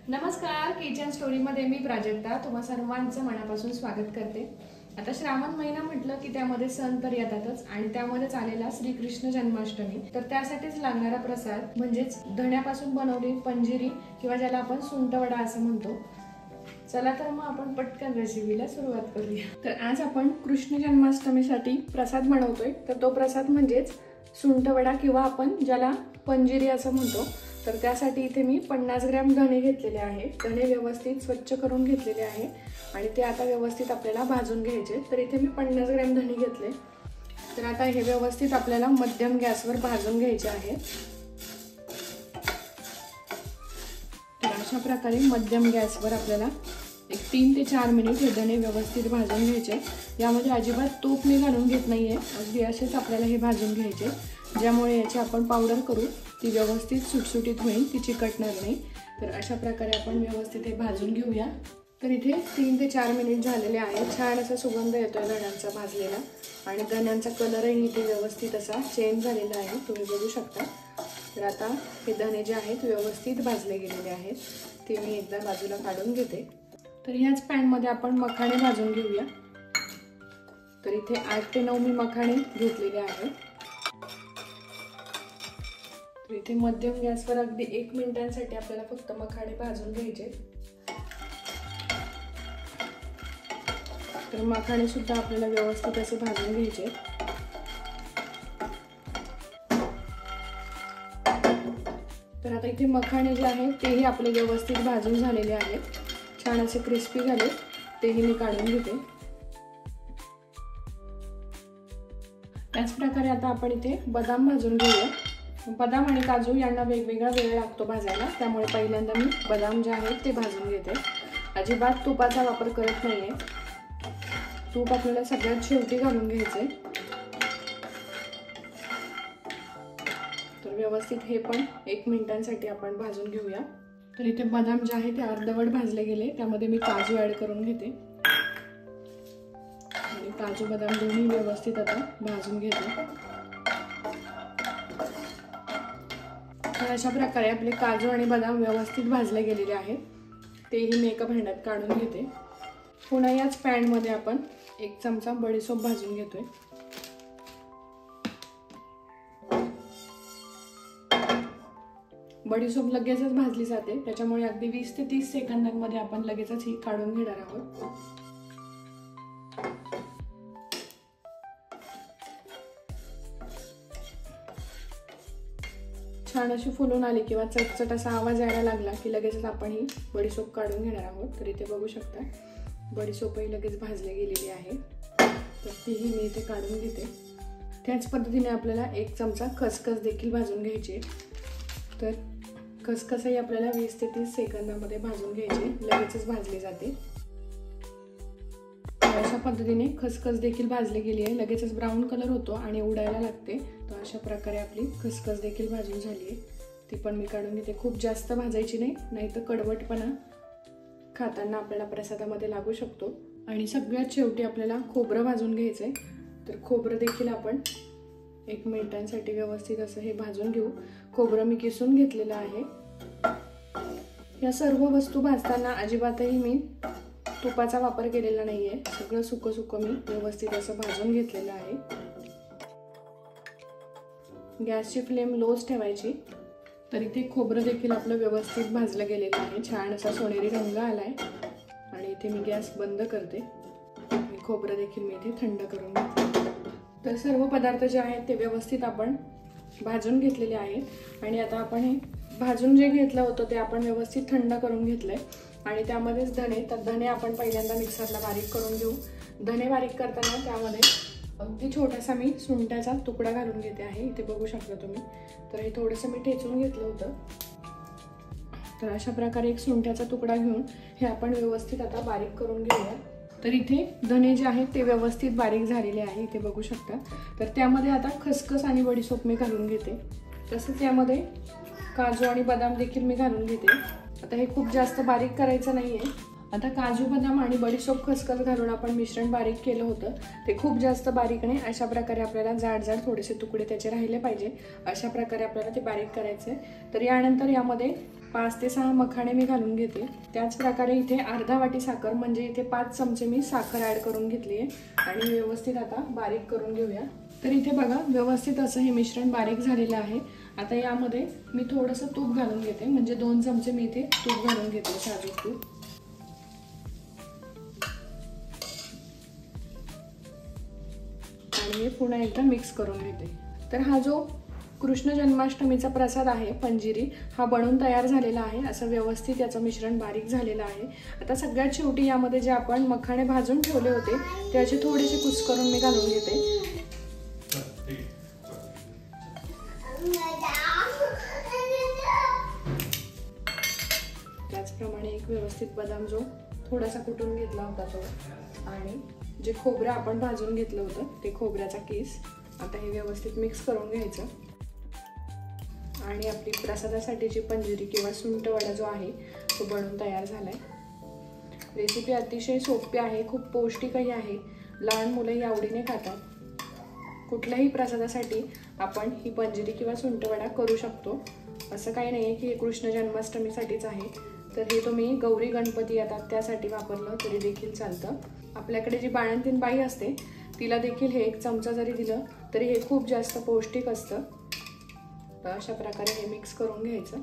नमस्कार, किचन स्टोरीमध्ये मी प्राजक्ता तुम्हा सर्वांचं मनापासून स्वागत करते। आता श्रावण महिना म्हटलं की त्यामध्ये सण तर येतातच आणि त्यामध्येच आलेला श्रीकृष्ण जन्माष्टमी। तर त्यासाठीच लागणारा प्रसाद म्हणजेच धण्यापासून बनवलेली पंजिरी किंवा ज्याला आपण सुंठवडा असं म्हणतो। चला तर मग आपण पटकन रेसिपीला सुरुवात करूया। तर आज आपण कृष्ण जन्माष्टमीसाठी प्रसाद बनवतोय। तर तो प्रसाद म्हणजेच सुंठवडा किंवा आपण ज्याला पंजिरी असं म्हणतो। तर त्यासाठी इथे मी 50 ग्रॅम धणे घेतलेले आहे। धणे व्यवस्थित स्वच्छ करून घेतलेले आहे आणि ते आता व्यवस्थित आपल्याला भाजून घ्यायचे। तर इथे मी 50 ग्रॅम धणे घेतले। तर आता हे व्यवस्थित आपल्याला मध्यम गॅसवर भाजून घ्यायचे आहे। तर अशा प्रकारे मध्यम गॅसवर आपल्याला 3 ते 4 मिनिट हे धणे व्यवस्थित भाजून घ्यायचे। यामध्ये अजिबात तूप मी घालून घेत नाहीये, अगदी असेच आपल्याला हे भाजून घ्यायचे, ज्यामुळे याची आपण पावडर करू ती व्यवस्थित सुटसुटीत होईल, ती चिकटणार नाही। तर अशा प्रकारे आपण व्यवस्थित हे भाजून घेऊया। तर इथे 3 ते 4 मिनिट झालेले आहेत। छान असा सुगंध येतोय धण्यांचा भाजलेला आणि धण्यांचा कलरही इथे व्यवस्थित असा चेंज झालेला आहे, तुम्ही बघू शकता। तर आता हे धणे जे आहेत व्यवस्थित भाजले गेलेले आहेत, ते मी एकदा बाजूला काढून घेते। तर ह्याच पॅन मध्ये आपण मखाणे भाजून घेऊया। तर इथे 8 ते 9 मी मखाणे घेतलेले आहेत। तर इथे मध्यम गॅसवर अगदी 1 मिनिटांसाठी आपल्याला फक्त मखाणे भाजून घ्यायचे। तर मखाणे सुद्धा आपल्याला व्यवस्थित असे भाजून घ्यायचे। तर आता इथे मखाणे जे आहेत तेही आपले व्यवस्थित भाजून झालेले आहेत, छान असे क्रिस्पी झाले, तेही मी काढून घेते। त्याच प्रकारे आता आपण इथे बदाम भाजून घेऊया। बदाम आणि काजू यांना वेगवेगळा वेळ लागतो भाजायला, त्यामुळे पहिल्यांदा मी बदाम जे आहेत ते भाजून घेते। अजिबात तुपाचा वापर करत नाहीये, तूप आपल्याला सगळ्यात शेवटी घालून घ्यायचंय। तर व्यवस्थित हे पण 1 मिनिटांसाठी आपण भाजून घेऊया। तर इथे बदाम जे आहे ते अर्धवट भाजले गेले, त्यामध्ये मी काजू ऍड करून घेते आणि काजू बदाम दोन्ही व्यवस्थित आता भाजून घेते। तर अशा प्रकारे आपले काजू आणि बदाम व्यवस्थित भाजले गेलेले आहेत, तेही मी एका भांड्यात काढून घेते। पुन्हा याच पॅन मध्ये आपण 1 चमचा बडीशोप भाजून घेतोय। बडीशोप लगेचच भाजली जाते, त्याच्यामुळे अगदी 20 ते 30 सेकंदांमध्ये आपण लगेचच ही काढून घेणार आहोत। छान अशी फुलून आली किंवा चटचट असा आवाज यायला लागला की लगेचच आपण ही बडीशोप काढून घेणार आहोत। तर इथे बघू शकता बडीशोपही लगेच भाजले गेलेली आहे, तर तीही मी इथे काढून घेते। त्याच पद्धतीने आपल्याला 1 चमचा खसखस देखील भाजून घ्यायची। तर खसखसही आपल्याला 20 ते 30 सेकंदामध्ये भाजून घ्यायची, लगेचच भाजली जाते। अशा पद्धतीने खसखस देखील भाजली गेली आहे, लगेचच ब्राऊन कलर होतो आणि उडायला लागते। तर अशा प्रकारे आपली खसखस देखील भाजून झाली आहे, ती पण मी काढून घेते। खूप जास्त भाजायची नाही, नाहीतर कडवटपणा खाताना आपल्याला प्रसादामध्ये लागू शकतो। आणि सगळ्यात शेवटी आपल्याला खोबरं भाजून घ्यायचंय। तर खोबरं देखील आपण 1 मिनिटांसाठी व्यवस्थित असं हे भाजून घेऊ। खोबरं मी किसून घेतलेलं आहे। या सर्व वस्तू भाजताना अजिबातही मी तुपाचा वापर केलेला नाहीये, सगळं सुकं सुकं मी व्यवस्थित असं भाजून घेतलेलं आहे। गॅसची फ्लेम लोच ठेवायची। तर इथे खोबरं देखील आपलं व्यवस्थित भाजलं गेलेलं आहे, छान असा सोनेरी रंग आलाय आणि इथे मी गॅस बंद करते। खोबरं देखील मी इथे थंड करून घेते। तर सर्व पदार्थ जे आहेत ते व्यवस्थित आपण भाजून घेतलेले आहेत आणि आता आपण हे भाजून जे घेतलं होतं ते आपण व्यवस्थित थंड करून घेतलंय आणि त्यामध्येच धणे, तर धणे आपण पहिल्यांदा मिक्सरला बारीक करून घेऊ। धणे बारीक करताना त्यामध्ये अगदी छोटासा मी सुंठाचा तुकडा घालून घेते आहे, इथे बघू शकता तुम्ही। तर हे थोडंसं मी ठेचून घेतलं होतं। तर अशा प्रकारे 1 सुंठाचा तुकडा घेऊन हे आपण व्यवस्थित आता बारीक करून घेऊया। तर इथे धणे जे आहेत ते व्यवस्थित बारीक झालेले आहे, इथे बघू शकता। तर त्यामध्ये आता खसखस आणि बडीशोप मी घालून घेते, तसंच यामध्ये काजू आणि बदाम देखील मी घालून घेते। आता हे खूप जास्त बारीक करायचं नाहीये। आता काजू बदाम आणि बडीशोप खसखस घालून आपण मिश्रण बारीक केलं होतं, ते खूप जास्त बारीक नाही, अशा प्रकारे आपल्याला जाड जाड थोडेसे तुकडे त्याचे राहिले पाहिजे, अशा प्रकारे आपल्याला ते बारीक करायचे। तर यानंतर यामध्ये 5 ते 6 मखाणे मी घालून घेते। त्याच प्रकारे इथे अर्धा वाटी साखर म्हणजे इथे 5 चमचे मी साखर ॲड करून घेतली आहे आणि व्यवस्थित आता बारीक करून घेऊया। तर इथे बघा व्यवस्थित असं हे मिश्रण बारीक झालेलं आहे। आता यामध्ये मी थोडंसं तूप घालून घेते, म्हणजे 2 चमचे मी इथे तूप घालून घेते, साजूक तूप। आणि हे पुन्हा एकदा मिक्स करून घेते। तर हा जो कृष्ण जन्माष्टमीचा प्रसाद आहे पंजिरी, हा बनवून तयार झालेला आहे। असं व्यवस्थित याचं मिश्रण बारीक झालेलं आहे। आता सगळ्यात शेवटी यामध्ये जे आपण मखाणे भाजून ठेवले होते त्याचे थोडेसे कुस करून मी घालून घेते। त्याचप्रमाणे एक व्यवस्थित बदाम जो थोडासा कुटून घेतला होता तो, आणि जे खोबरं आपण भाजून घेतलं होतं ते खोबऱ्याचा किस, आता हे व्यवस्थित मिक्स करून घ्यायचं। आणि आपली प्रसादासाठीची पंजिरी किंवा सुंठ वडा जो आहे तो बनवून तयार झालाय। रेसिपी अतिशय सोपी आहे, खूप पौष्टिकही आहे, लहान मुलंही आवडीने खातात। कुठल्याही प्रसादासाठी आपण ही पंजिरी किंवा सुंठ वडा करू शकतो, असं काही नाही आहे की हे कृष्ण जन्माष्टमीसाठीच आहे। तर हे तुम्ही गौरी गणपती येतात त्यासाठी वापरलं तरी देखील चालतं। आपल्याकडे जी बाळंतीण बाई असते तिला देखील हे 1 चमचा जरी दिलं तरी हे खूप जास्त पौष्टिक असतं। अशा प्रकारे हे मिक्स करून घ्यायचं।